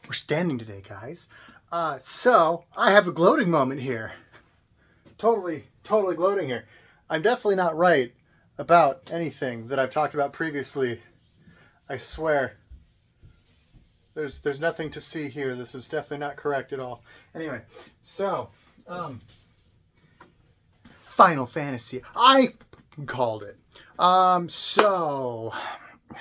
We're standing today, guys. So I have a gloating moment here. Totally gloating here. I'm definitely not right about anything that I've talked about previously. I swear. There's nothing to see here. This is definitely not correct at all. Anyway, so Final Fantasy. I called it. So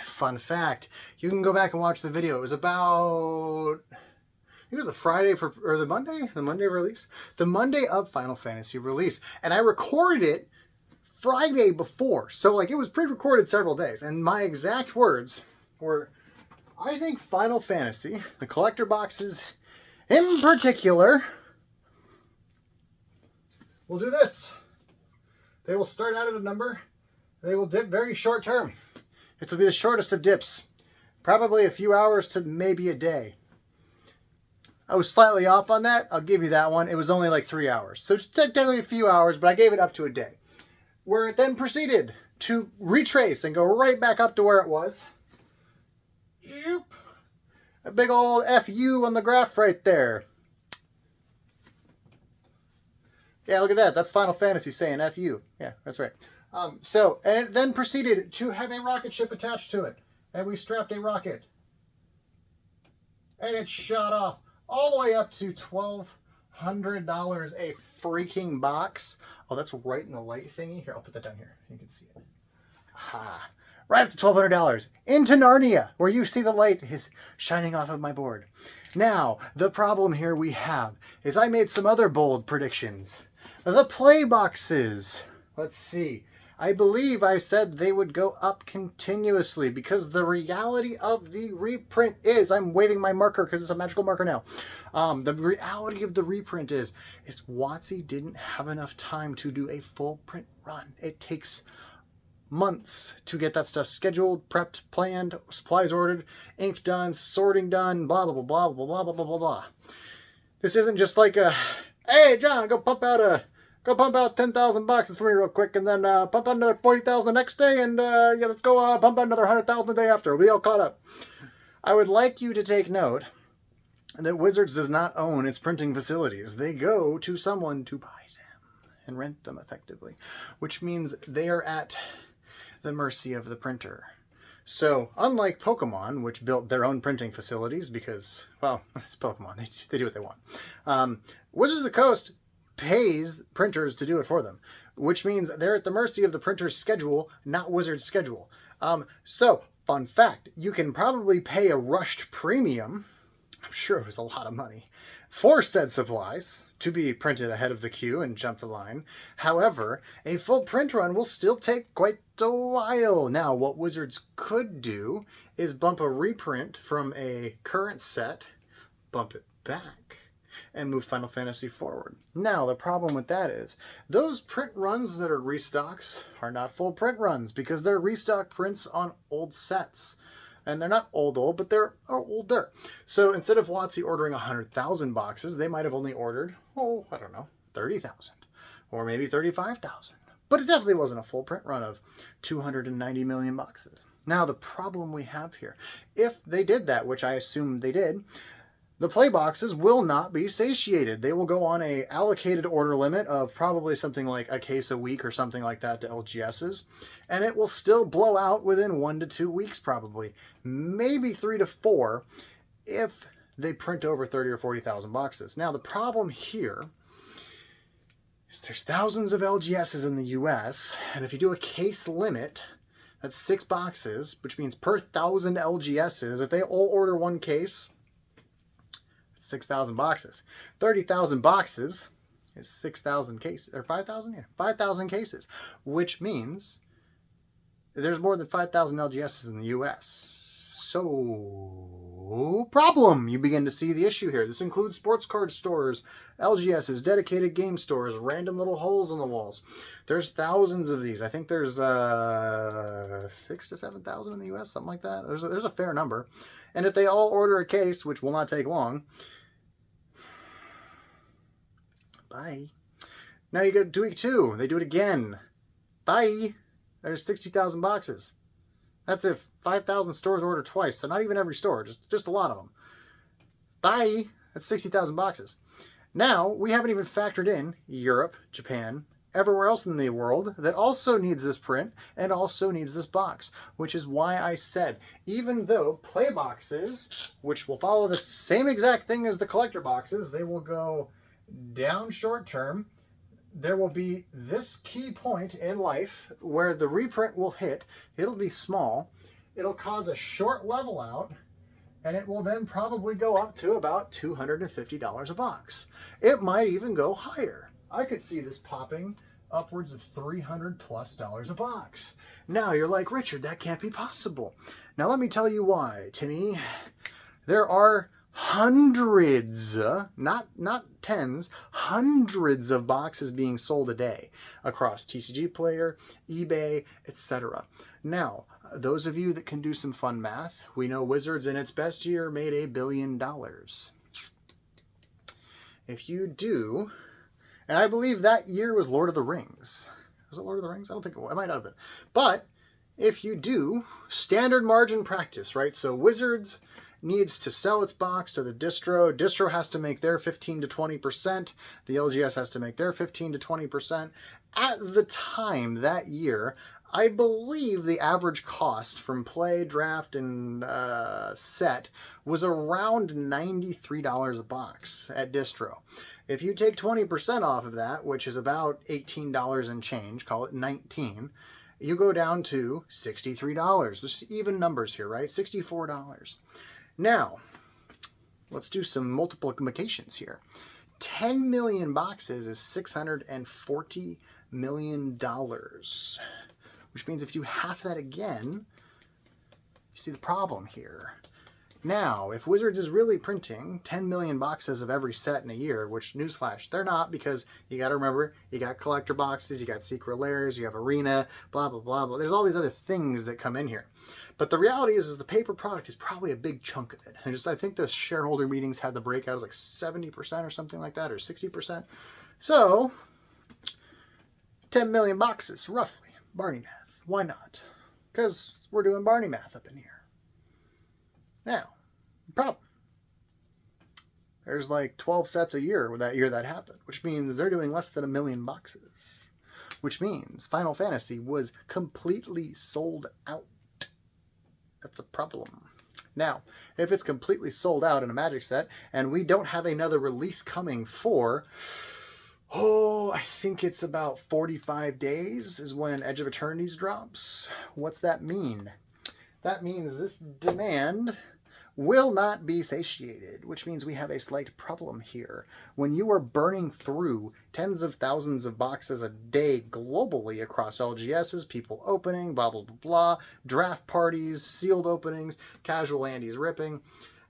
fun fact, you can go back and watch the video. It was about, I think it was the Friday or the Monday release, the Monday of Final Fantasy release, and I recorded it Friday before, so like it was pre-recorded several days, and my exact words were, I think Final Fantasy, the collector boxes in particular, will do this. They will start out at a number. They will dip very short term. It will be the shortest of dips. Probably a few hours to maybe a day. I was slightly off on that. I'll give you that one. It was only like 3 hours. So it's technically a few hours, but I gave it up to a day. Where it then proceeded to retrace and go right back up to where it was. A big old FU on the graph right there. Yeah, look at that. That's Final Fantasy saying FU. Yeah, that's right. And it then proceeded to have a rocket ship attached to it. And we strapped a rocket. And it shot off all the way up to $1,200 a freaking box. Oh, that's right in the light thingy. Here, I'll put that down here. You can see it. Aha. Right up to $1,200 into Narnia, where you see the light is shining off of my board. Now, the problem here we have is I made some other bold predictions. The play boxes. Let's see. I believe I said they would go up continuously because the reality of the reprint is, I'm waving my marker because it's a magical marker now. The reality of the reprint is WotC didn't have enough time to do a full print run. It takes months to get that stuff scheduled, prepped, planned, supplies ordered, ink done, sorting done, blah, blah, blah, blah, blah, blah, blah, blah, blah. This isn't just like a, hey, John, go pump out 10,000 boxes for me real quick, and then pump out another 40,000 the next day, and yeah, let's go pump out another 100,000 the day after. We'll be all caught up. I would like you to take note that Wizards does not own its printing facilities. They go to someone to buy them and rent them effectively, which means they are at the mercy of the printer. So, unlike Pokemon, which built their own printing facilities because, well, it's Pokemon. They do what they want. Wizards of the Coast pays printers to do it for them, which means they're at the mercy of the printer's schedule, not Wizard's schedule. So, fun fact, you can probably pay a rushed premium, I'm sure it was a lot of money, for said supplies to be printed ahead of the queue and jump the line. However, a full print run will still take quite a while. Now, what Wizards could do is bump a reprint from a current set, bump it back, and move Final Fantasy forward. Now, the problem with that is, those print runs that are restocks are not full print runs because they're restock prints on old sets. And they're not old, but they're older. So instead of WotC ordering 100,000 boxes, they might have only ordered, I don't know, 30,000 or maybe 35,000. But it definitely wasn't a full print run of 290 million boxes. Now, the problem we have here, if they did that, which I assume they did, the play boxes will not be satiated. They will go on a allocated order limit of probably something like a case a week or something like that to LGSs. And it will still blow out within 1 to 2 weeks probably. Maybe 3 to 4 if they print over 30 or 40,000 boxes. Now the problem here is there's thousands of LGSs in the US. And if you do a case limit, that's 6 boxes, which means per 1,000 LGSs, if they all order 1 case, 6,000 boxes. 30,000 boxes is 6,000 cases, or 5,000? Yeah, 5,000 cases, which means there's more than 5,000 LGSs in the US. So, problem. You begin to see the issue here. This includes sports card stores, LGSs, dedicated game stores, random little holes in the walls. There's thousands of these. I think there's 6,000 to 7,000 in the US, something like that. There's a fair number. And if they all order a case, which will not take long, bye. Now you get week 2. They do it again. Bye. There's 60,000 boxes. That's if 5,000 stores order twice. So not even every store, just a lot of them. Bye. That's 60,000 boxes. Now, we haven't even factored in Europe, Japan, everywhere else in the world that also needs this print and also needs this box, which is why I said, even though play boxes, which will follow the same exact thing as the collector boxes, they will go down short term, there will be this key point in life where the reprint will hit. It'll be small. It'll cause a short level out, and it will then probably go up to about $250 a box. It might even go higher. I could see this popping upwards of $300+ a box. Now you're like, Richard, that can't be possible. Now let me tell you why, Timmy. There are hundreds, not tens, hundreds of boxes being sold a day across TCG Player, eBay, etc. Now, those of you that can do some fun math, we know Wizards in its best year made $1 billion. If you do, and I believe that year was Lord of the Rings. Was it Lord of the Rings? I don't think it was. It might not have been. But if you do, standard margin practice, right? So Wizards needs to sell its box to the distro. Distro has to make their 15 to 20%. The LGS has to make their 15 to 20%. At the time that year, I believe the average cost from play, draft, and set was around $93 a box at distro. If you take 20% off of that, which is about $18 and change, call it 19, you go down to $63. There's even numbers here, right? $64. Now, let's do some multiplications here. 10 million boxes is $640 million. Which means if you half that again, you see the problem here. Now, if Wizards is really printing 10 million boxes of every set in a year, which, newsflash, they're not, because you got to remember, you got collector boxes, you got secret layers, you have arena, blah, blah, blah, blah. There's all these other things that come in here. But the reality is the paper product is probably a big chunk of it. And I think the shareholder meetings had the breakout was like 70% or something like that, or 60%. So, 10 million boxes, roughly. Barney math. Why not? Because we're doing Barney math up in here. Now, problem. There's like 12 sets a year with that year that happened, which means they're doing less than 1 million boxes, which means Final Fantasy was completely sold out. That's a problem. Now, if it's completely sold out in a Magic set and we don't have another release coming for, I think it's about 45 days is when Edge of Eternities drops. What's that mean? That means this demand will not be satiated, which means we have a slight problem here. When you are burning through tens of thousands of boxes a day globally across LGSs, people opening, blah, blah, blah, blah, draft parties, sealed openings, casual Andes ripping,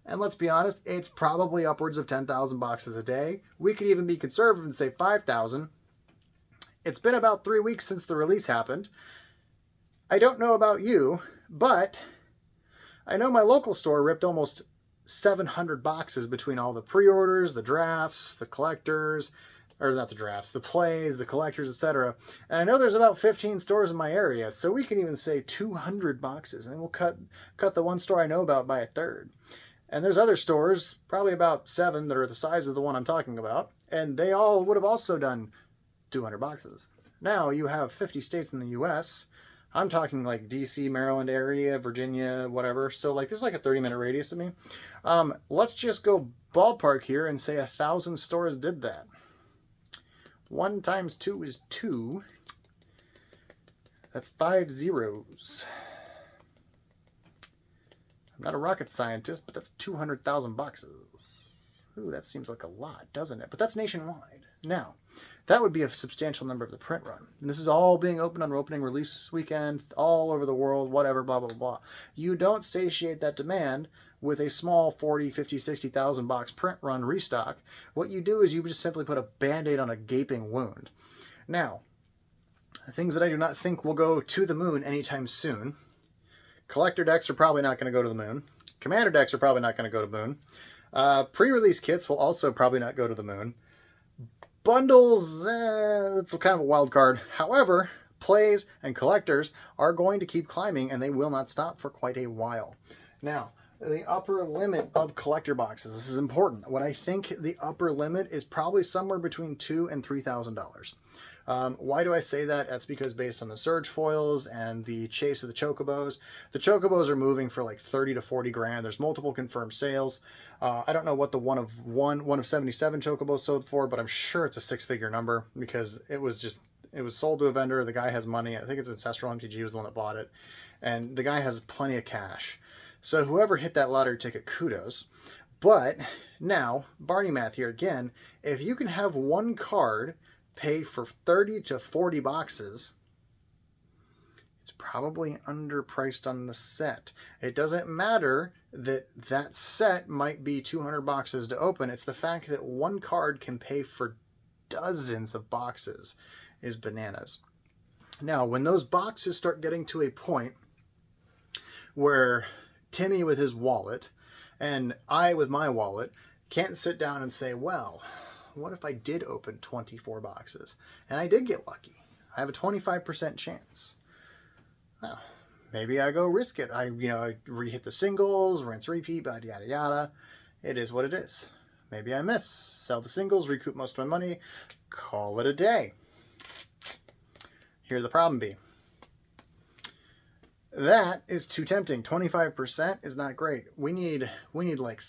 and let's be honest, it's probably upwards of 10,000 boxes a day. We could even be conservative and say 5,000. It's been about 3 weeks since the release happened. I don't know about you, but I know my local store ripped almost 700 boxes between all the pre-orders, the drafts, the collectors, or not the drafts, the plays, the collectors, etc. And I know there's about 15 stores in my area, so we can even say 200 boxes, and we'll cut the one store I know about by a third. And there's other stores, probably about 7, that are the size of the one I'm talking about, and they all would have also done 200 boxes. Now you have 50 states in the U.S., I'm talking like DC, Maryland area, Virginia, whatever. So like this is like a 30-minute radius of me. Let's just go ballpark here and say 1,000 stores did that. 1 times 2 is 2. That's 5 zeros. I'm not a rocket scientist, but that's 200,000 boxes. Ooh, that seems like a lot, doesn't it? But that's nationwide. Now, that would be a substantial number of the print run. And this is all being opened on opening release weekend, all over the world, whatever, blah, blah, blah. You don't satiate that demand with a small 40, 50, 60,000 box print run restock. What you do is you just simply put a Band-Aid on a gaping wound. Now, things that I do not think will go to the moon anytime soon. Collector decks are probably not going to go to the moon. Commander decks are probably not going to go to the moon. Pre-release kits will also probably not go to the moon. Bundles, it's kind of a wild card. However, plays and collectors are going to keep climbing, and they will not stop for quite a while. Now, the upper limit of collector boxes. This is important. What I think the upper limit is probably somewhere between $2,000 and $3,000. Why do I say that? That's because based on the surge foils and the chase of the chocobos are moving for like 30 to 40 grand. There's multiple confirmed sales. I don't know what the one of 77 chocobos sold for, but I'm sure it's a six-figure number because it was sold to a vendor. The guy has money. I think it's Ancestral MTG was the one that bought it, and the guy has plenty of cash. So whoever hit that lottery ticket, kudos. But now, Barney math here again, if you can have one card pay for 30 to 40 boxes, it's probably underpriced on the set. It doesn't matter that that set might be 200 boxes to open. It's the fact that one card can pay for dozens of boxes is bananas. Now, when those boxes start getting to a point where Timmy with his wallet and I with my wallet can't sit down and say, well, what if I did open 24 boxes and I did get lucky? I have a 25% chance. Well, maybe I go risk it. I re-hit the singles, rinse, repeat, yada, yada. It is what it is. Maybe I miss. Sell the singles, recoup most of my money, call it a day. Here's the problem be. That is too tempting. 25% is not great. We need like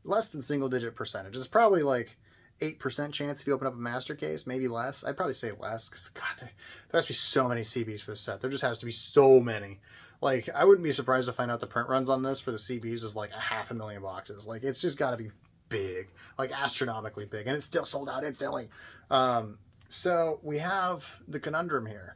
less than single digit percentage. It's probably like 8% chance if you open up a master case, maybe less. I'd probably say less because God, there has to be so many CBs for this set. There just has to be so many. Like, I wouldn't be surprised to find out the print runs on this for the CBs is like 500,000 boxes. Like, it's just got to be big, like astronomically big, and it's still sold out instantly. So we have the conundrum here.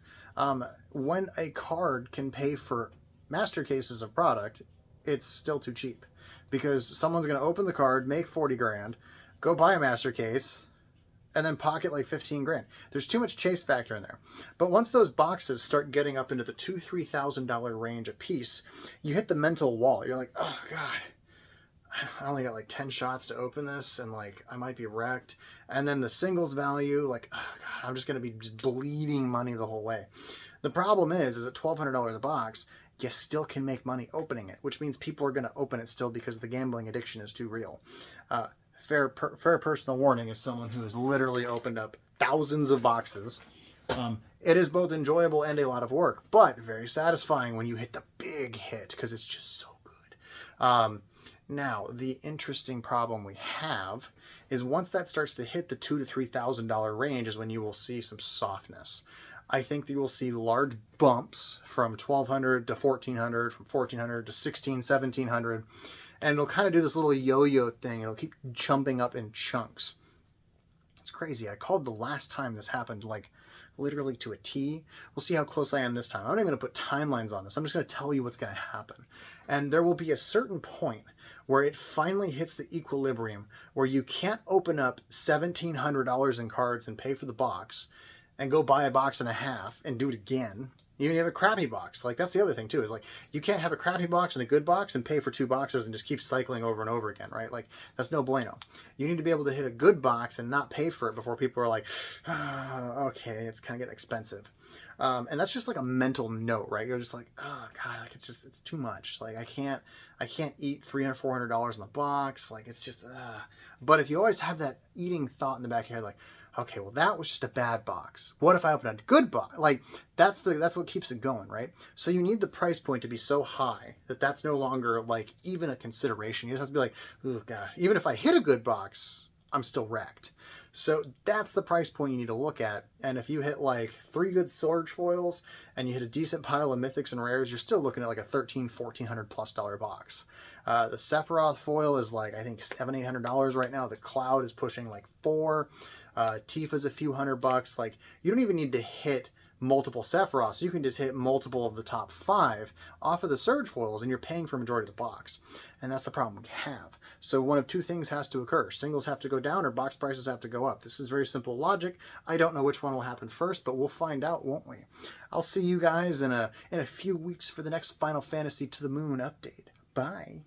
When a card can pay for master cases of product, it's still too cheap because someone's going to open the card, make 40 grand, go buy a master case, and then pocket like 15 grand. There's too much chase factor in there. But once those boxes start getting up into the $2,000-$3,000 range a piece, you hit the mental wall. You're like, oh God, I only got like 10 shots to open this and like I might be wrecked. And then the singles value, like, oh God, I'm just going to be just bleeding money the whole way. The problem is at $1,200 a box, you still can make money opening it, which means people are going to open it still because the gambling addiction is too real. Fair personal warning as someone who has literally opened up thousands of boxes. It is both enjoyable and a lot of work, but very satisfying when you hit the big hit because it's just so good. Now, the interesting problem we have is once that starts to hit the $2,000 to $3,000 range is when you will see some softness. I think that you will see large bumps from $1,200 to $1,400, from $1,400 to $1,600, $1,700, and it'll kind of do this little yo-yo thing. It'll keep jumping up in chunks. It's crazy. I called the last time this happened like literally to a T. We'll see how close I am this time. I'm not even going to put timelines on this. I'm just going to tell you what's going to happen. And there will be a certain point where it finally hits the equilibrium where you can't open up $1,700 in cards and pay for the box and go buy a box and a half and do it again. Even if you have a crappy box. Like, that's the other thing too, is like, you can't have a crappy box and a good box and pay for two boxes and just keep cycling over and over again, right? Like, that's no bueno. You need to be able to hit a good box and not pay for it before people are like, oh, okay, it's kind of getting expensive. And that's just like a mental note, right? You're just like, oh God, like it's too much. Like, I can't eat $300, $400 in the box. Like, it's just, But if you always have that eating thought in the back of your head, like, okay, well, that was just a bad box. What if I open a good box? Like, that's what keeps it going, right? So you need the price point to be so high that that's no longer like even a consideration. You just have to be like, oh God, even if I hit a good box, I'm still wrecked. So that's the price point you need to look at. And if you hit like 3 good surge foils and you hit a decent pile of mythics and rares, you're still looking at like a $1,300, $1,400+ box. The Sephiroth foil is like, I think $700, $800 right now. The Cloud is pushing like $400. Tifa's a few $100. Like, you don't even need to hit multiple Sephiroths. You can just hit multiple of the top 5 off of the surge foils and you're paying for a majority of the box. And that's the problem we have. So one of two things has to occur. Singles have to go down or box prices have to go up. This is very simple logic. I don't know which one will happen first, but we'll find out, won't we? I'll see you guys in a few weeks for the next Final Fantasy to the Moon update. Bye.